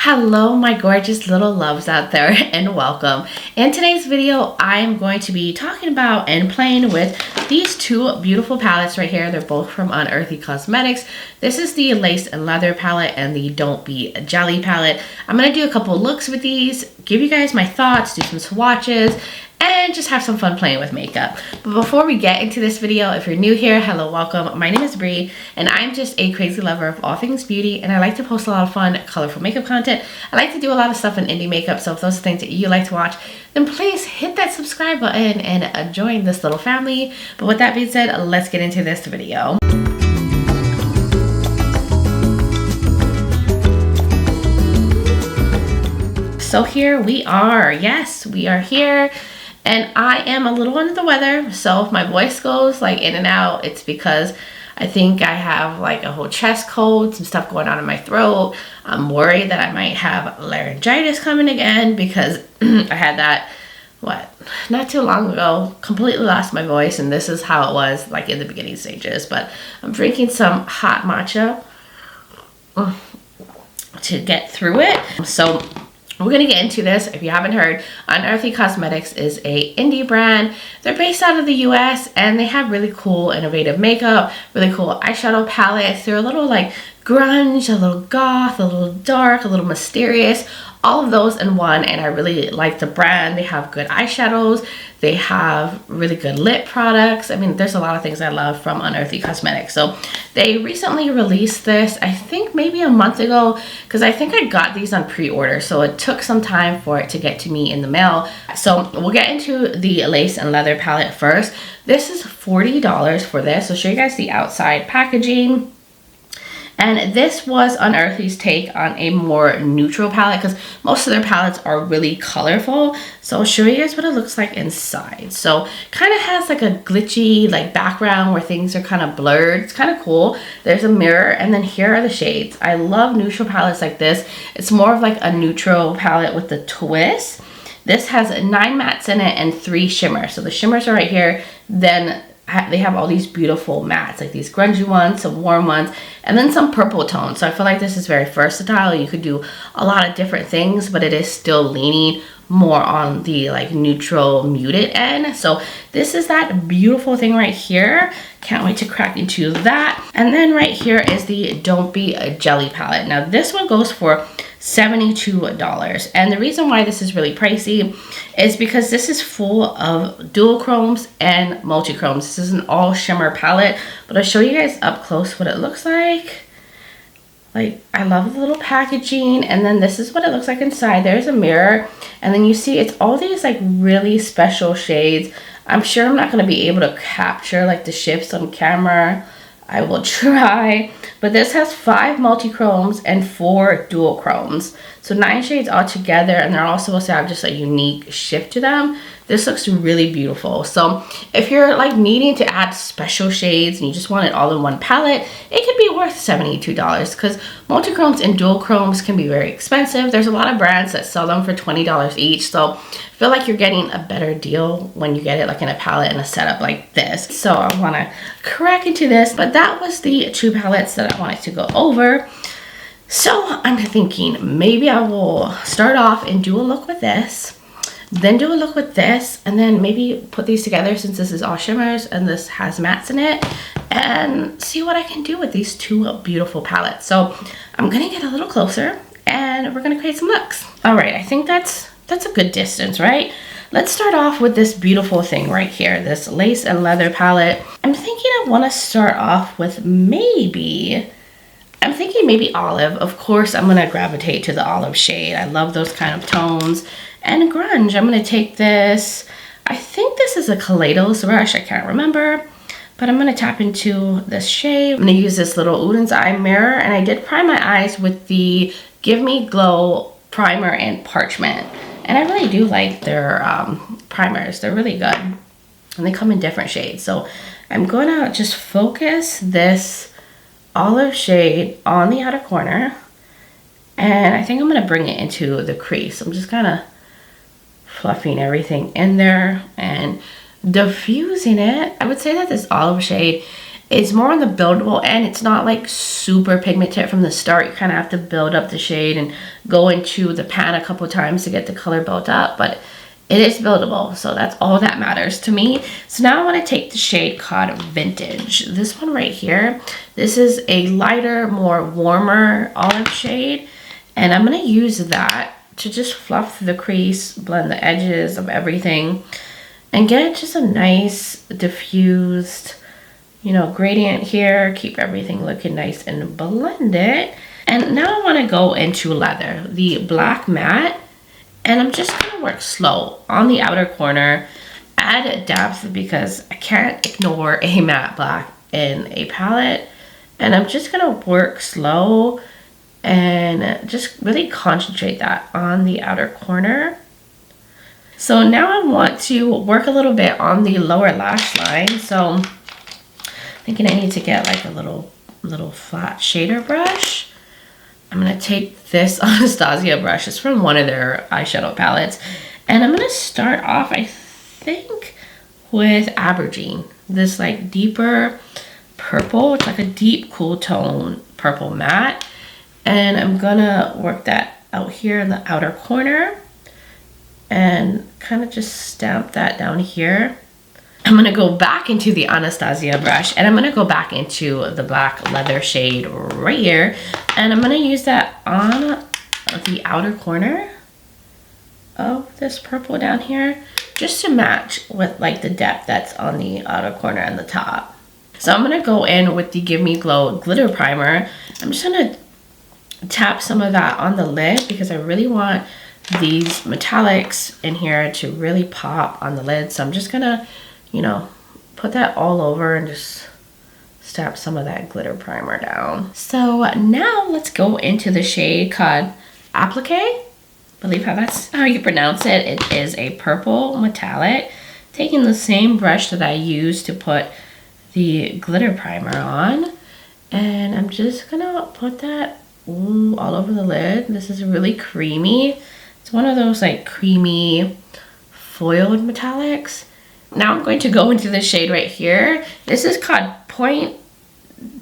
Hello my gorgeous little loves out there and welcome. In today's video I am going to be talking about and playing with these two beautiful palettes right here. They're both from Unearthly Cosmetics. This is the Lace and Leather palette and the Don't Be Jelly palette. I'm going to do a couple looks with these, give you guys my thoughts, do some swatches, and just have some fun playing with makeup. But before we get into this video, if you're new here, hello, welcome. My name is Bree and I'm just a crazy lover of all things beauty, and I like to post a lot of fun, colorful makeup content. I like to do a lot of stuff in indie makeup, so if those are things that you like to watch, then please hit that subscribe button and join this little family. But with that being said, let's get into this video. So here we are. Yes, we are here. And I am a little under the weather, so if my voice goes like in and out, it's because I think I have like a whole chest cold, some stuff going on in my throat. I'm worried that I might have laryngitis coming again because I had that, not too long ago, completely lost my voice, and this is how it was like in the beginning stages. But I'm drinking some hot matcha to get through it. So we're gonna get into this. If you haven't heard, Unearthly Cosmetics is a indie brand. They're based out of the US and they have really cool, innovative makeup, really cool eyeshadow palettes. They're a little like grunge, a little goth, a little dark, a little mysterious, all of those in one. And I really like the brand. They have good eyeshadows. They have really good lip products. I mean, there's a lot of things I love from Unearthly Cosmetics. So they recently released this, I think maybe a month ago, because I think I got these on pre-order. So it took some time for it to get to me in the mail. So we'll get into the Lace and Leather palette first. This is $40 for this. I'll show you guys the outside packaging. And this was Unearthly's take on a more neutral palette, because most of their palettes are really colorful. So I'll show you guys what it looks like inside. So kind of has like a glitchy like background where things are kind of blurred. It's kind of cool. There's a mirror, and then here are the shades. I love neutral palettes like this. It's more of like a neutral palette with the twist. This has 9 mattes in it and 3 shimmers. So the shimmers are right here. Then they have all these beautiful mattes, like these grungy ones, some warm ones, and then some purple tones. So I feel like this is very versatile. You could do a lot of different things, but it is still leaning more on the like neutral muted end. So this is that beautiful thing right here. Can't wait to crack into that. And then right here is the Don't Be a Jelly palette. Now this one goes for $72, and the reason why this is really pricey is because this is full of duochromes and multichromes. This is an all shimmer palette, but I'll show you guys up close what it looks like. Like, I love the little packaging, and then this is what it looks like inside. There's a mirror, and then you see it's all these like really special shades. I'm sure I'm not going to be able to capture like the shifts on camera. I will try, but this has 5 multichromes and 4 duochromes. So 9 shades all together, and they're all supposed to have just a unique shift to them. This looks really beautiful. So if you're like needing to add special shades and you just want it all in one palette, it could be worth $72, because multichromes and duochromes can be very expensive. There's a lot of brands that sell them for $20 each. So I feel like you're getting a better deal when you get it like in a palette and a setup like this. So I want to crack into this, but that was the 2 palettes that I wanted to go over. So I'm thinking maybe I will start off and do a look with this, then do a look with this, and then maybe put these together since this is all shimmers and this has mattes in it, and see what I can do with these 2 beautiful palettes. So I'm gonna get a little closer and we're gonna create some looks. All right, I think that's a good distance, right? Let's start off with this beautiful thing right here, this Lace and Leather palette. I'm thinking I want to start off with maybe olive. Of course, I'm going to gravitate to the olive shade. I love those kind of tones. And grunge, I'm going to take this. I think this is a Kaleidos brush. I can't remember. But I'm going to tap into this shade. I'm going to use this little Uden's Eye mirror. And I did prime my eyes with the Give Me Glow primer and parchment. And I really do like their primers. They're really good. And they come in different shades. So I'm going to just focus this olive shade on the outer corner. And I think I'm going to bring it into the crease. I'm just kind of fluffing everything in there and diffusing it. I would say that this olive shade It's more on the buildable end. It's not like super pigmented from the start. You kind of have to build up the shade and go into the pan a couple times to get the color built up, but it is buildable, so that's all that matters to me. So now I want to take the shade called Vintage. This one right here, this is a lighter, more warmer olive shade, and I'm going to use that to just fluff the crease, blend the edges of everything, and get just a nice diffused, you know, gradient here. Keep everything looking nice and blend it. And now I want to go into leather, the black matte. And I'm just going to work slow on the outer corner, add depth because I can't ignore a matte black in a palette. And I'm just going to work slow and just really concentrate that on the outer corner. So now I want to work a little bit on the lower lash line. So I'm thinking I need to get like a little flat shader brush. I'm going to take this Anastasia brush. It's from one of their eyeshadow palettes. And I'm going to start off, I think, with Aubergine. This like deeper purple. It's like a deep cool tone purple matte. And I'm going to work that out here in the outer corner. And kind of just stamp that down here. I'm going to go back into the Anastasia brush and I'm going to go back into the black leather shade right here. And I'm going to use that on the outer corner of this purple down here just to match with like the depth that's on the outer corner and the top. So I'm going to go in with the Give Me Glow glitter primer. I'm just going to tap some of that on the lid because I really want these metallics in here to really pop on the lid. So I'm just going to, you know, put that all over and just stab some of that glitter primer down. So now let's go into the shade called Applique. I believe that's how you pronounce it. It is a purple metallic. Taking the same brush that I used to put the glitter primer on. And I'm just gonna put that all over the lid. This is really creamy. It's one of those like creamy foiled metallics. Now I'm going to go into the shade right here. This is called Point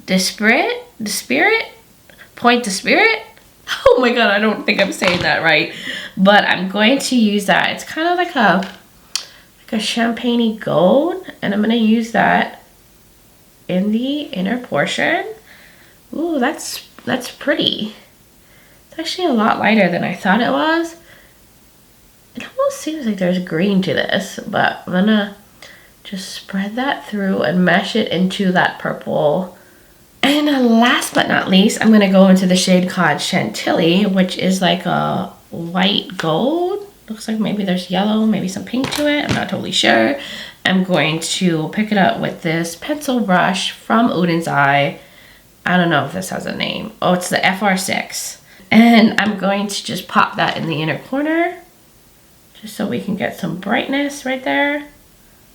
de Spirit. Point de Spirit. Oh my god, I don't think I'm saying that right. But I'm going to use that. It's kind of like a champagne-y gold. And I'm going to use that in the inner portion. Ooh, that's pretty. It's actually a lot lighter than I thought it was. It almost seems like there's green to this, but I'm gonna just spread that through and mesh it into that purple. And last but not least, I'm gonna go into the shade called Chantilly, which is like a white gold. Looks like maybe there's yellow, maybe some pink to it. I'm not totally sure. I'm going to pick it up with this pencil brush from Uden's Eye. I don't know if this has a name. Oh, it's the FR6. And I'm going to just pop that in the inner corner, just so we can get some brightness right there.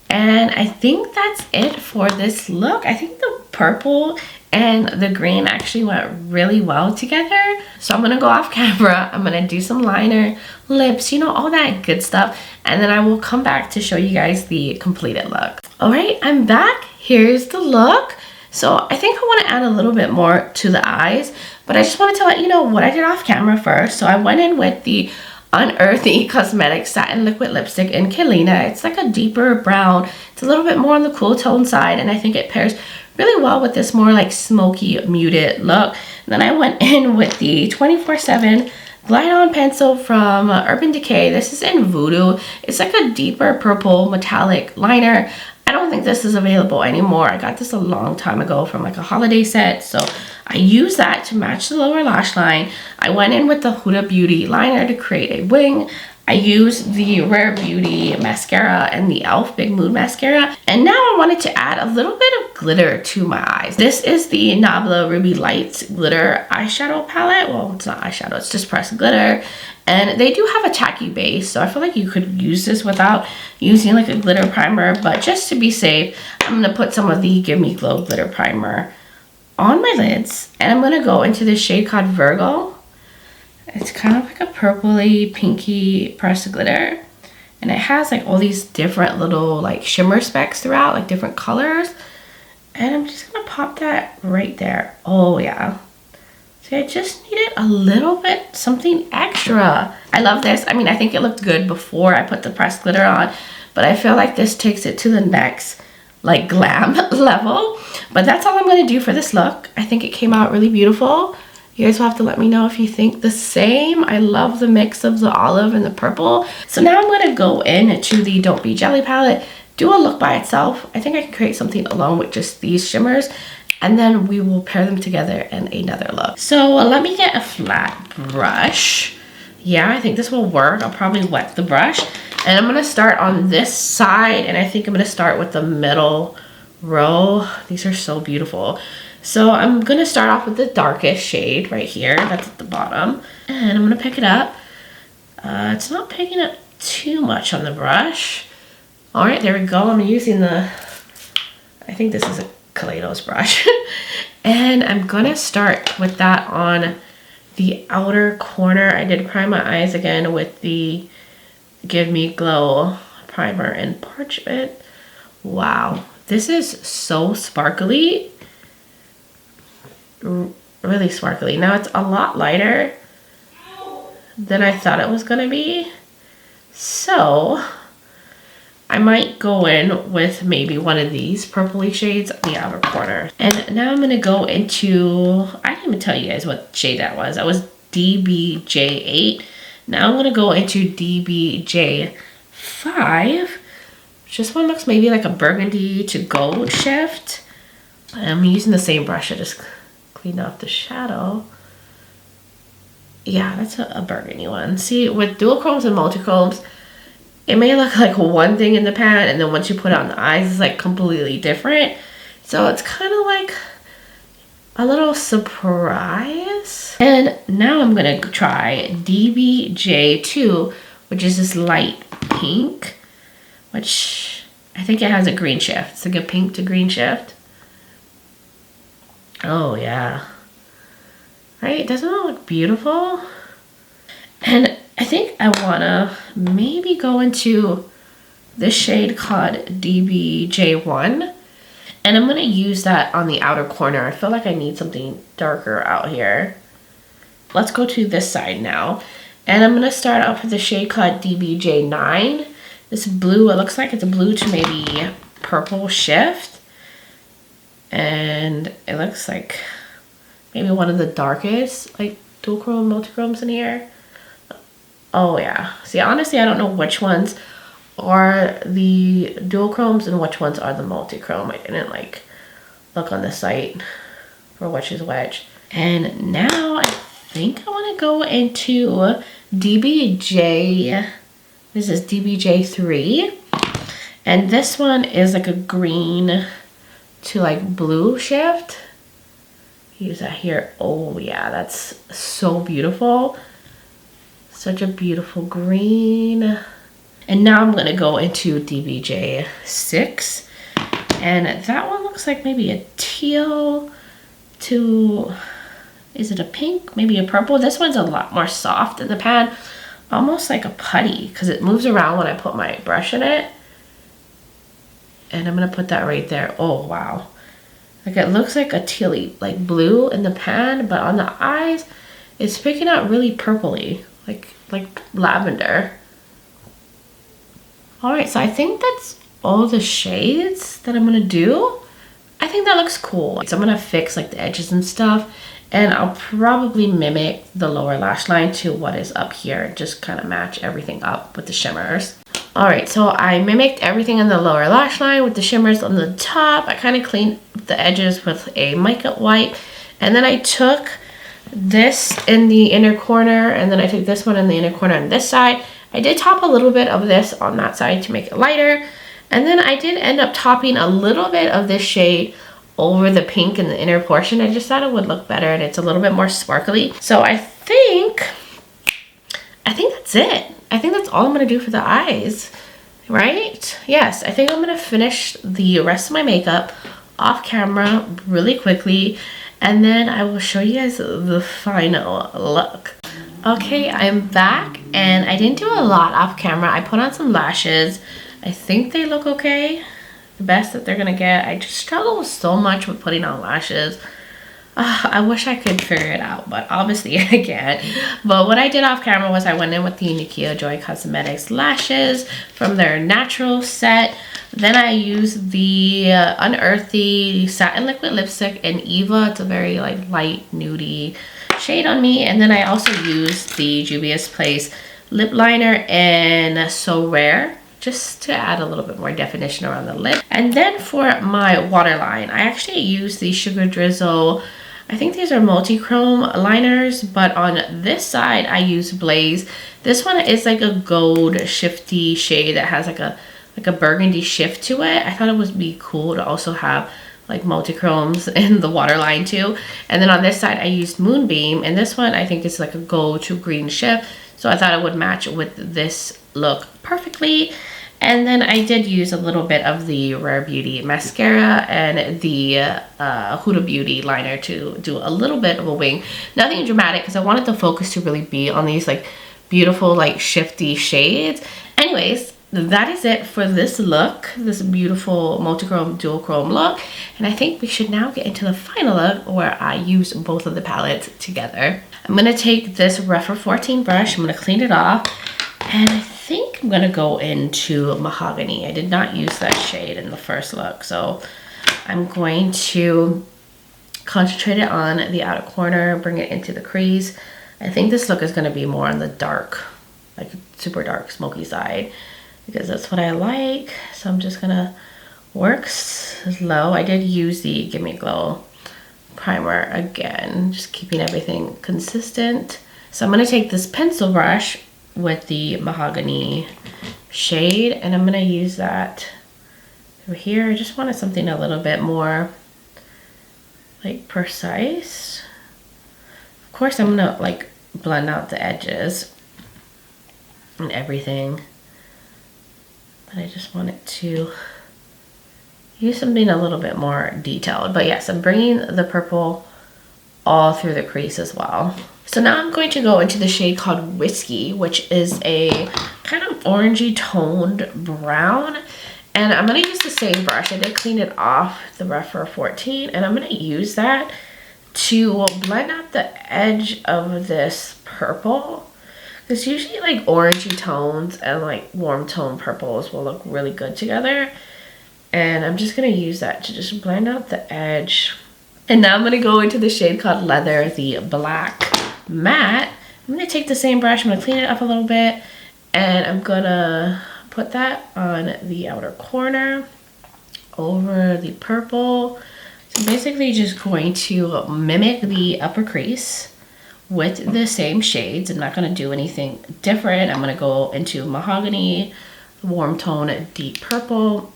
And I think that's it for this look. I think the purple and the green actually went really well together. So I'm gonna go off camera. I'm gonna do some liner, lips, you know, all that good stuff. And then I will come back to show you guys the completed look. All right, I'm back. Here's the look. So I think I wanna add a little bit more to the eyes, but I just wanted to let you know what I did off camera first. So I went in with the Unearthly Cosmetics Satin Liquid Lipstick in Kelina. It's like a deeper brown. It's a little bit more on the cool tone side, and I think it pairs really well with this more like smoky, muted look. And then I went in with the 24/7 Glide On Pencil from Urban Decay. This is in Voodoo. It's like a deeper purple metallic liner. I don't think this is available anymore. I got this a long time ago from like a holiday set, so I used that to match the lower lash line. I went in with the Huda Beauty liner to create a wing. I used the Rare Beauty mascara and the e.l.f. Big Mood mascara. And now I wanted to add a little bit of glitter to my eyes. This is the Nabla Ruby Lights glitter eyeshadow palette. Well, it's not eyeshadow, it's just pressed glitter. And they do have a tacky base, so I feel like you could use this without using like a glitter primer. But just to be safe, I'm going to put some of the Give Me Glow glitter primer on my lids. And I'm going to go into this shade called Virgo. It's kind of like a purpley, pinky pressed glitter. And it has like all these different little like shimmer specks throughout, like different colors. And I'm just gonna pop that right there. Oh yeah. See, I just needed a little bit, something extra. I love this. I mean, I think it looked good before I put the pressed glitter on, but I feel like this takes it to the next, like, glam level. But that's all I'm gonna do for this look. I think it came out really beautiful. You guys will have to let me know if you think the same. I love the mix of the olive and the purple. So now I'm gonna go into the Don't Be Jelly palette, do a look by itself. I think I can create something alone with just these shimmers, and then we will pair them together in another look. So let me get a flat brush. Yeah, I think this will work. I'll probably wet the brush. And I'm gonna start on this side, and I think I'm gonna start with the middle row. These are so beautiful. So I'm gonna start off with the darkest shade right here. That's at the bottom. And I'm gonna pick it up. It's not picking up too much on the brush. All right, there we go. I'm using the, I think this is a Kaleidos brush. And I'm gonna start with that on the outer corner. I did prime my eyes again with the Give Me Glow primer and Parchment. Wow, this is so sparkly. Really sparkly. Now it's a lot lighter than I thought it was gonna be. So I might go in with maybe one of these purpley shades on the outer corner. And now I'm gonna go into, I didn't even tell you guys what shade that was. That was DBJ8. Now I'm gonna go into DBJ5. This one looks maybe like a burgundy to gold shift. I'm using the same brush. I just cleaned off the shadow. Yeah, that's a burgundy one. See, with dual chromes and multi-chromes, it may look like one thing in the pan, and then once you put it on the eyes, it's like completely different. So it's kind of like a little surprise. And now I'm gonna try DBJ2, which is this light pink, which I think it has a green shift. It's like a pink to green shift. Oh yeah. Right, doesn't it look beautiful? And I think I wanna maybe go into this shade called DBJ1, and I'm gonna use that on the outer corner. I feel like I need something darker out here. Let's go to this side now. And I'm gonna start off with the shade called DBJ9. This blue, it looks like it's a blue to maybe purple shift. And it looks like maybe one of the darkest, like dual chrome, multi-chromes in here. Oh yeah. See, honestly, I don't know which ones are the dual chromes and which ones are the multi-chrome. I didn't like look on the site for which is which. And now I think I want to go into DBJ. This is DBJ3. And this one is like a green to like blue shift. Use that here. Oh yeah, that's so beautiful. Such a beautiful green. And now I'm gonna go into DBJ6. And that one looks like maybe a teal to, is it a pink? Maybe a purple. This one's a lot more soft in the pan. Almost like a putty, because it moves around when I put my brush in it. And I'm gonna put that right there. Oh wow. Like it looks like a tealy, like blue in the pan, but on the eyes, it's picking out really purpley, like lavender. All right, so I think that's all the shades that I'm gonna do. I think that looks cool. So I'm gonna fix like the edges and stuff, and I'll probably mimic the lower lash line to what is up here. Just kind of match everything up with the shimmers. All right, so I mimicked everything in the lower lash line with the shimmers on the top. I kind of cleaned the edges with a mica white, and then I took this in the inner corner, and then I took this one in the inner corner on this side. I did top a little bit of this on that side to make it lighter, and then I did end up topping a little bit of this shade over the pink in the inner portion. I just thought it would look better, and it's a little bit more sparkly. So I think that's it. I think that's all I'm gonna do for the eyes, right? Yes, I think I'm gonna finish the rest of my makeup off camera really quickly, and then I will show you guys the final look. Okay, I'm back, and I didn't do a lot off camera. I put on some lashes. I think they look okay. the best that they're gonna get. I just struggle so much with putting on lashes. I wish I could figure it out, but obviously I can't. But what I did off camera was I went in with the Nikia Joy Cosmetics lashes from their natural set. Then I used the Unearthly Satin Liquid Lipstick in Eva. It's a very like light nudie shade on me. And then I also used the Juvia's Place lip liner in So Rare, just to add a little bit more definition around the lip. And then for my waterline, I actually used the Sugar Drizzle. I think these are multi-chrome liners, but on this side I use Blaze. This one is like a gold shifty shade that has like a burgundy shift to it. I thought it would be cool to also have like multi-chromes in the waterline too. And then on this side I used Moonbeam, and this one I think is like a gold to green shift, so I thought it would match with this look perfectly. And then I did use a little bit of the Rare Beauty mascara and the Huda Beauty liner to do a little bit of a wing. Nothing dramatic, because I wanted the focus to really be on these like beautiful like shifty shades. Anyways, that is it for this look, this beautiful multi-chrome dual chrome look. And I think we should now get into the final look where I use both of the palettes together. I'm going to take this Rephr 14 brush, I'm going to clean it off, and I think I'm gonna go into Mahogany. I did not use that shade in the first look, so I'm going to concentrate it on the outer corner, bring it into the crease. I think this look is gonna be more on the dark, like super dark smoky side, because that's what I like. So I'm just gonna work slow. I did use the Gimme Glow primer again, just keeping everything consistent. So I'm gonna take this pencil brush with the Mahogany shade, and I'm going to use that over here. I just wanted something a little bit more like precise. Of course I'm going to like blend out the edges and everything, but I just wanted to use something a little bit more detailed. But yes, I'm bringing the purple all through the crease as well. So now I'm going to go into the shade called Whiskey, which is a kind of orangey toned brown. And I'm going to use the same brush. I did clean it off, the Rephr 14, and I'm going to use that to blend out the edge of this purple. Because usually like orangey tones and like warm tone purples will look really good together. And I'm just going to use that to just blend out the edge. And now I'm going to go into the shade called Leather, the black matte. I'm going to take the same brush, I'm going to clean it up a little bit, and I'm going to put that on the outer corner over the purple. So I'm basically just going to mimic the upper crease with the same shades. I'm not going to do anything different. I'm going to go into Mahogany, warm tone, deep purple.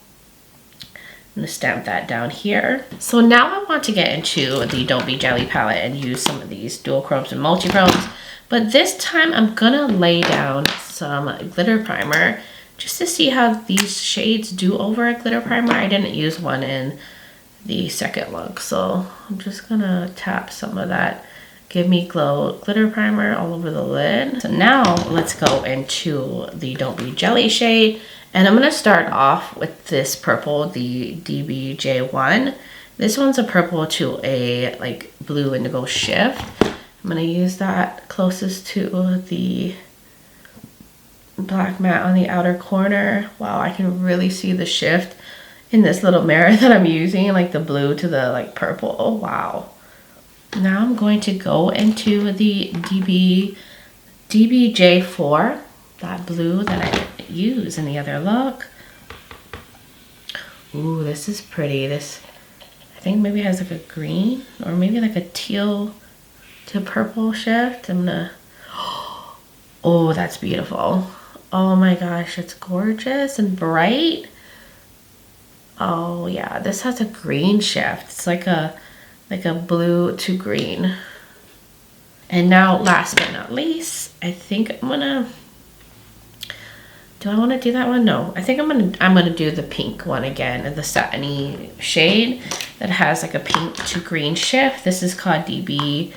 I'm going to stamp that down here. So now I want to get into the Don't Be Jelly palette and use some of these dual chromes and multi-chromes. But this time I'm going to lay down some glitter primer just to see how these shades do over a glitter primer. I didn't use one in the second look, so I'm just going to tap some of that Give Me Glow glitter primer all over the lid. So now let's go into the Don't Be Jelly shade. And I'm going to start off with this purple, the DBJ1. This one's a purple to a like blue indigo shift. I'm going to use that closest to the black matte on the outer corner. Wow, I can really see the shift in this little mirror that I'm using, like the blue to the like purple. Oh, wow. Now I'm going to go into the DBJ4, that blue that I didn't use in the other look. Ooh, this is pretty. This, I think maybe has like a green or maybe like a teal to purple shift. I'm gonna, oh, that's beautiful. Oh my gosh, it's gorgeous and bright. Oh yeah, this has a green shift. It's like a blue to green. And now last but not least, I think I'm gonna, do I want to do that one? No, I think I'm gonna do the pink one again, the satiny shade that has like a pink to green shift. This is called DBJ2,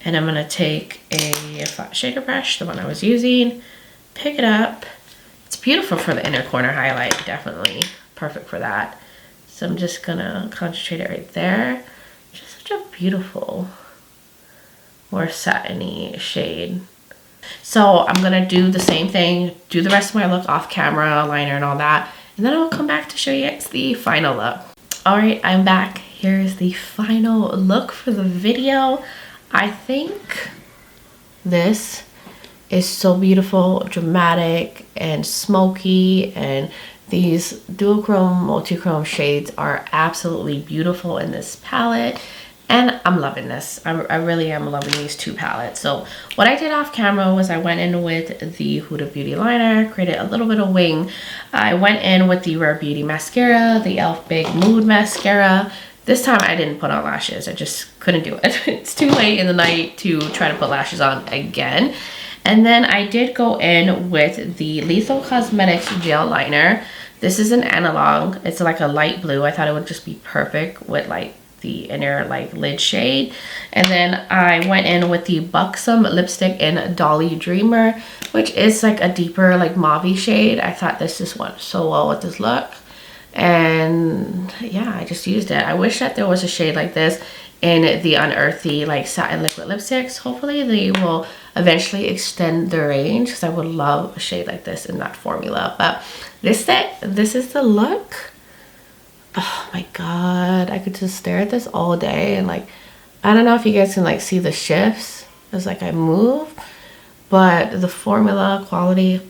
and I'm gonna take a flat shader brush, the one I was using, pick it up. It's beautiful for the inner corner highlight, definitely perfect for that. So I'm just gonna concentrate it right there. Just such a beautiful, more satiny shade. So I'm gonna do the same thing, do the rest of my look off camera, liner and all that, and then I'll come back to show you guys the final look. All right, I'm back. Here's the final look for the video. I think this is so beautiful, dramatic and smoky, and these duochrome, multi-chrome shades are absolutely beautiful in this palette. And I'm loving this. I really am loving these two palettes. So what I did off camera was I went in with the Huda Beauty liner, created a little bit of wing. I went in with the Rare Beauty mascara, the e.l.f. Big Mood mascara. This time I didn't put on lashes. I just couldn't do it. It's too late in the night to try to put lashes on again. And then I did go in with the Lethal Cosmetics gel liner. This is an analog. It's like a light blue. I thought it would just be perfect with like the inner like lid shade. And then I went in with the Buxom lipstick in Dolly Dreamer, which is like a deeper like mauve shade. I thought this just went so well with this look, and yeah, I just used it. I wish that there was a shade like this in the Unearthly like satin liquid lipsticks. Hopefully they will eventually extend their range, because I would love a shade like this in that formula. But this is the look. Oh my god, I could just stare at this all day, and like, I don't know if you guys can like see the shifts as like I move, but the formula quality,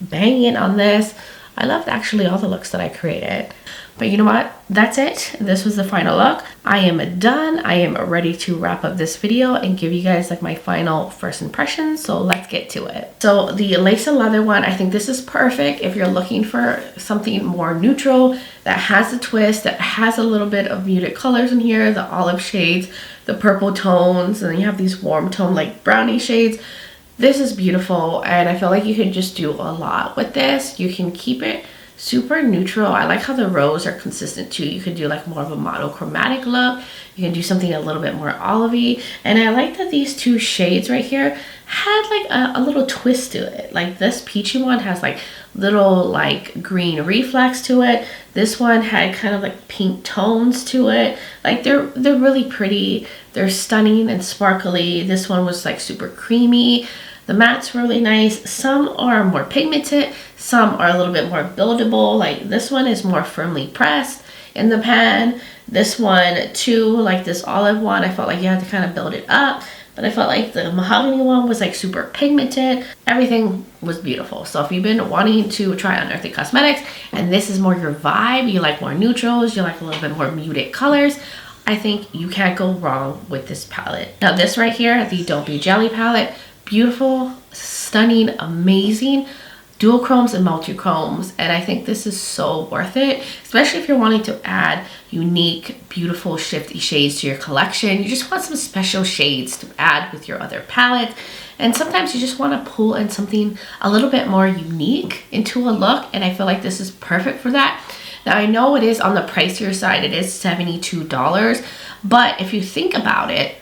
banging on this. I loved actually all the looks that I created. But you know what? That's it. This was the final look. I am done. I am ready to wrap up this video and give you guys like my final first impressions. So let's get to it. So the lace and leather one, I think this is perfect if you're looking for something more neutral, that has a twist, that has a little bit of muted colors in here, the olive shades, the purple tones, and then you have these warm tone like brownie shades. This is beautiful, and I feel like you can just do a lot with this. You can keep it super neutral. I like how the rows are consistent too. You could do like more of a monochromatic look. You can do something a little bit more olivey. And I like that these two shades right here had like a little twist to it. Like this peachy one has like little like green reflex to it. This one had kind of like pink tones to it. Like they're really pretty. They're stunning and sparkly. This one was like super creamy. The matte's really nice. Some are more pigmented, some are a little bit more buildable. Like this one is more firmly pressed in the pan. This one too, like this olive one, I felt like you had to kind of build it up. But I felt like the mahogany one was like super pigmented. Everything was beautiful. So if you've been wanting to try Unearthly Cosmetics and this is more your vibe, you like more neutrals, you like a little bit more muted colors, I think you can't go wrong with this palette. Now this right here, the Don't Be Jelly palette, beautiful, stunning, amazing, dual chromes and multi-chromes, and I think this is so worth it, especially if you're wanting to add unique, beautiful, shifty shades to your collection. You just want some special shades to add with your other palettes, and sometimes you just want to pull in something a little bit more unique into a look, and I feel like this is perfect for that. Now I know it is on the pricier side, it is $72, but if you think about it,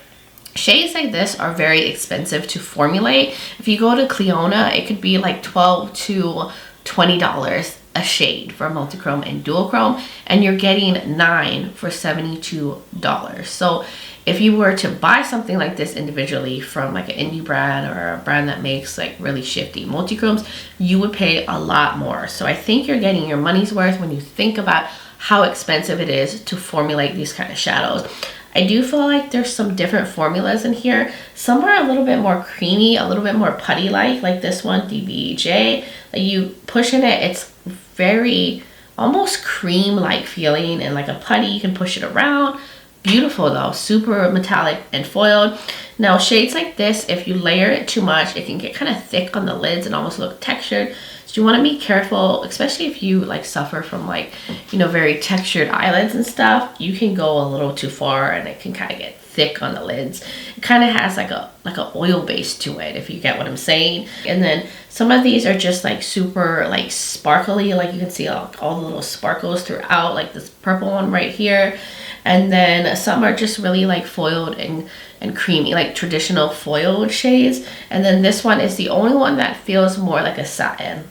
shades like this are very expensive to formulate. If you go to Cleona, it could be like $12 to $20 a shade for multi-chrome and dual chrome, and you're getting 9 for $72. So if you were to buy something like this individually from like an indie brand or a brand that makes like really shifty multi-chromes, you would pay a lot more. So I think you're getting your money's worth when you think about how expensive it is to formulate these kind of shadows. I do feel like there's some different formulas in here. Some are a little bit more creamy, a little bit more putty-like this one, DBJ. Like you push in it, it's very almost cream-like feeling, and like a putty, you can push it around. Beautiful though, super metallic and foiled. Now shades like this, if you layer it too much, it can get kind of thick on the lids and almost look textured. So you want to be careful, especially if you like suffer from like, you know, very textured eyelids and stuff. You can go a little too far and it can kind of get thick on the lids. It kind of has like a oil base to it, if you get what I'm saying. And then some of these are just like super like sparkly, like you can see all the little sparkles throughout, like this purple one right here. And then some are just really like foiled and creamy, like traditional foiled shades. And then this one is the only one that feels more like a satin.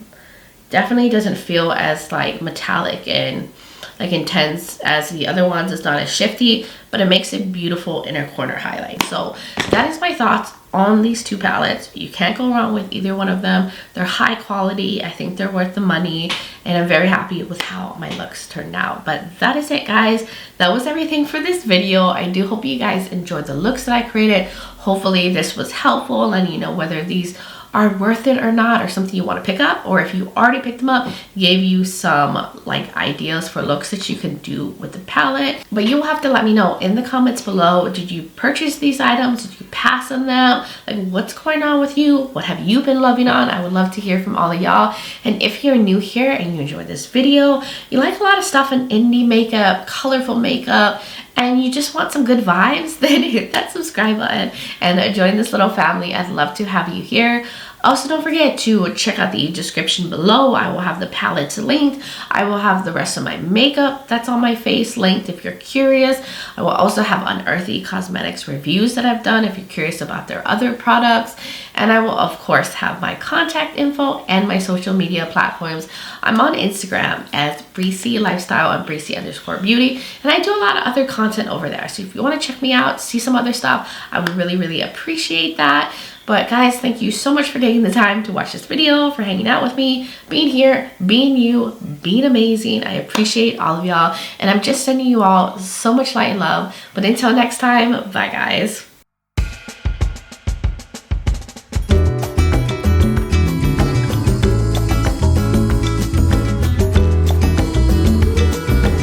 Definitely doesn't feel as like metallic and like intense as the other ones. It's not as shifty, but it makes a beautiful inner corner highlight. So that is my thoughts on these two palettes. You can't go wrong with either one of them. They're high quality. I think they're worth the money, and I'm very happy with how my looks turned out. But that is it, guys. That was everything for this video. I do hope you guys enjoyed the looks that I created. Hopefully this was helpful, and you know whether these are worth it or not, or something you want to pick up, or if you already picked them up, gave you some like ideas for looks that you can do with the palette. But you'll have to let me know in the comments below, did you purchase these items? Did you pass on them? Like, what's going on with you? What have you been loving on? I would love to hear from all of y'all. And if you're new here and you enjoyed this video, you like a lot of stuff in indie makeup, colorful makeup, and you just want some good vibes, then hit that subscribe button and join this little family. I'd love to have you here. Also, don't forget to check out the description below. I will have the palettes linked. I will have the rest of my makeup that's on my face linked if you're curious. I will also have Unearthly Cosmetics reviews that I've done if you're curious about their other products. And I will, of course, have my contact info and my social media platforms. I'm on Instagram as Breezy Lifestyle and Breezy_Beauty. And I do a lot of other content over there. So if you want to check me out, see some other stuff, I would really, really appreciate that. But guys, thank you so much for taking the time to watch this video, for hanging out with me, being here, being you, being amazing. I appreciate all of y'all. And I'm just sending you all so much light and love. But until next time, bye guys.